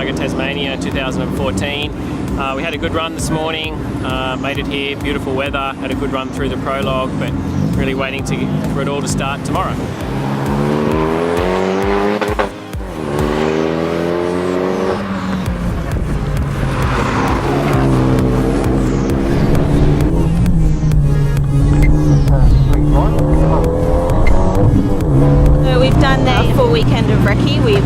Targa Tasmania 2014. We had a good run this morning, made it here, beautiful weather, had a good run through the prologue, but really waiting for it all to start tomorrow. We've done a full weekend of recce. We've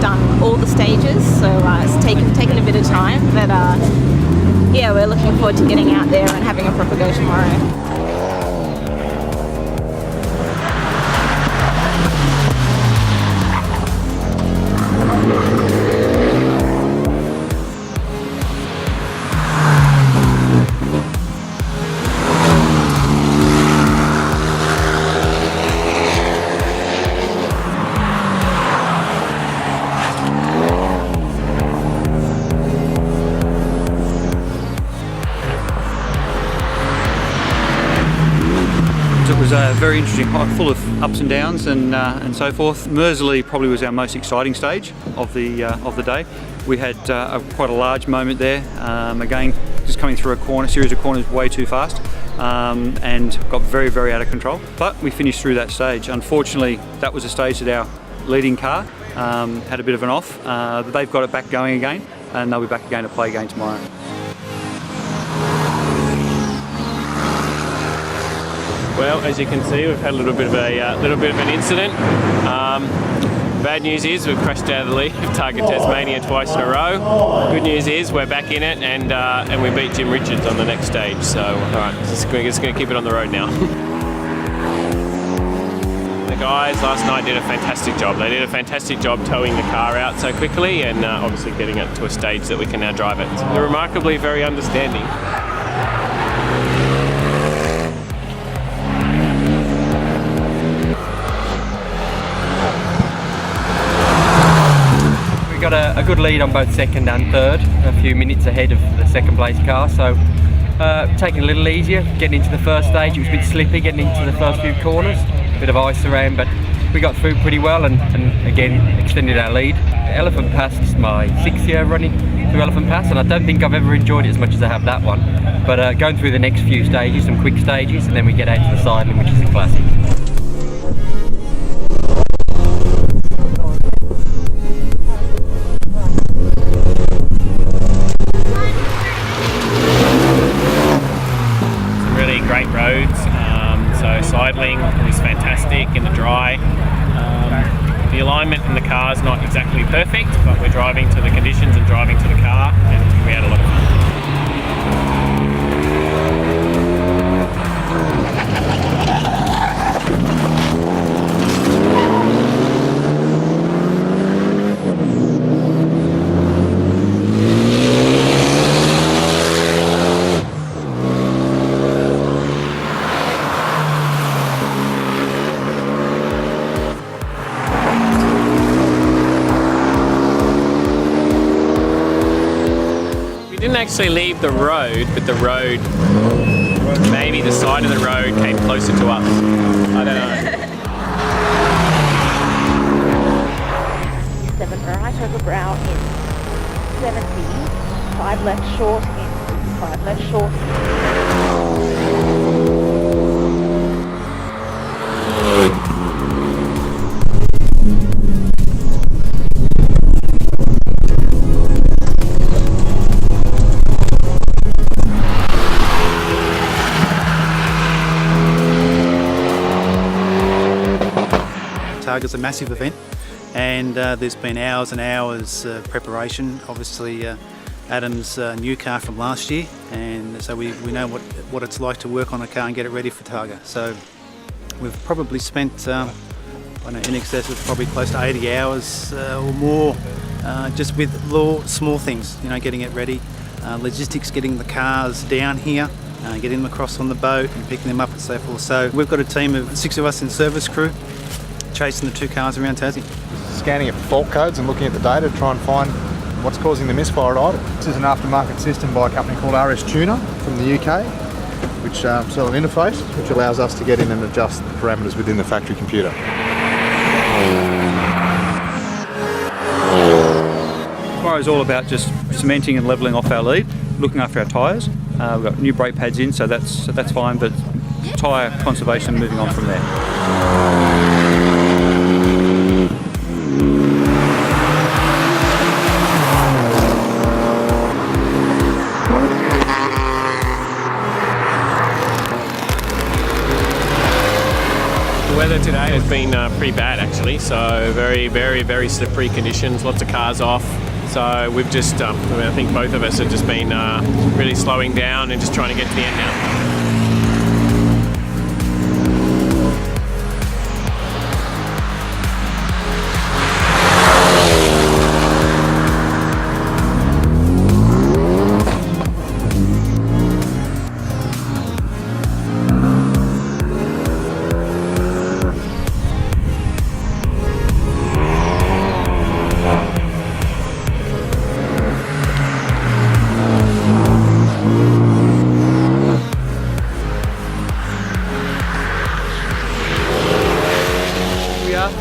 done all the stages, so it's taken a bit of time, but yeah, we're looking forward to getting out there and having a proper go tomorrow. It was a very interesting hike, full of ups and downs and so forth. Mersley probably was our most exciting stage of the day. We had quite a large moment there. Again, just coming through a series of corners way too fast, and got very, very out of control. But we finished through that stage. Unfortunately, that was a stage that our leading car had a bit of an off. They've got it back going again, and they'll be back again to play again tomorrow. Well, as you can see, we've had a little bit of an incident. Bad news is we've crashed out of the lead of Targa Tasmania twice in a row. Good news is we're back in it, and we beat Jim Richards on the next stage. So, all right, just going to keep it on the road now. The guys last night did a fantastic job. They did a fantastic job towing the car out so quickly, and obviously getting it to a stage that we can now drive it. So they're remarkably very understanding. Got a good lead on both second and third, a few minutes ahead of the second place car, so taking a little easier, getting into the first stage. It was a bit slippy getting into the first few corners, a bit of ice around, but we got through pretty well and again extended our lead. Elephant Pass is my 6th year running through Elephant Pass, and I don't think I've ever enjoyed it as much as I have that one. But going through the next few stages, some quick stages, and then we get out to the siding, which is a classic. Great roads, so sidling was fantastic in the dry. The alignment in the car is not exactly perfect, but we're driving to the conditions and driving to the car, and we had a lot of fun. Didn't actually leave the road, but the road, maybe the side of the road came closer to us. I don't know. 7 right over brow in 70, 5 left short in 5 left short. Targa's a massive event, and there's been hours and hours preparation. Obviously, Adam's new car from last year, and so we know what it's like to work on a car and get it ready for Targa. So we've probably spent I don't know, in excess of probably close to 80 hours or more just with small things, you know, getting it ready, logistics, getting the cars down here, getting them across on the boat and picking them up and so forth. So we've got a team of 6 of us in service crew chasing the 2 cars around Tassie. Scanning at fault codes and looking at the data to try and find what's causing the misfire at idle. This is an aftermarket system by a company called RS Tuner from the UK, which sell an interface which allows us to get in and adjust the parameters within the factory computer. As far tomorrow is all about just cementing and levelling off our lead, looking after our tyres. We've got new brake pads in, so that's fine, but tyre conservation moving on from there. The weather today has been pretty bad actually, so very slippery conditions, lots of cars off. So we've just, I think both of us have just been really slowing down and just trying to get to the end now.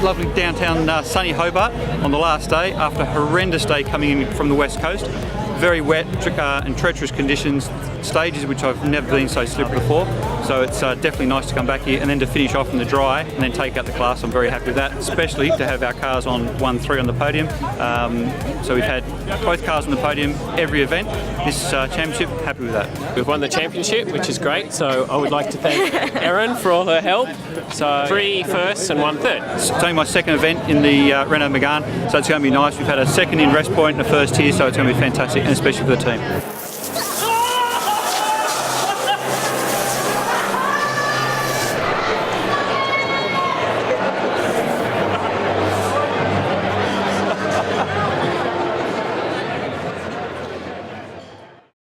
Lovely downtown sunny Hobart on the last day after a horrendous day coming in from the west coast. Very wet and treacherous conditions, stages which I've never been so slippery before. So it's definitely nice to come back here and then to finish off in the dry and then take out the class. I'm very happy with that, especially to have our cars on 1-3 on the podium. So we've had both cars on the podium every event. This championship, happy with that. We've won the championship, which is great, so I would like to thank Erin for all her help. So 3 firsts and 1 third. It's only my second event in the Renault Megane, so it's going to be nice. We've had a second in Rest Point and a first here, so it's going to be fantastic, and especially for the team.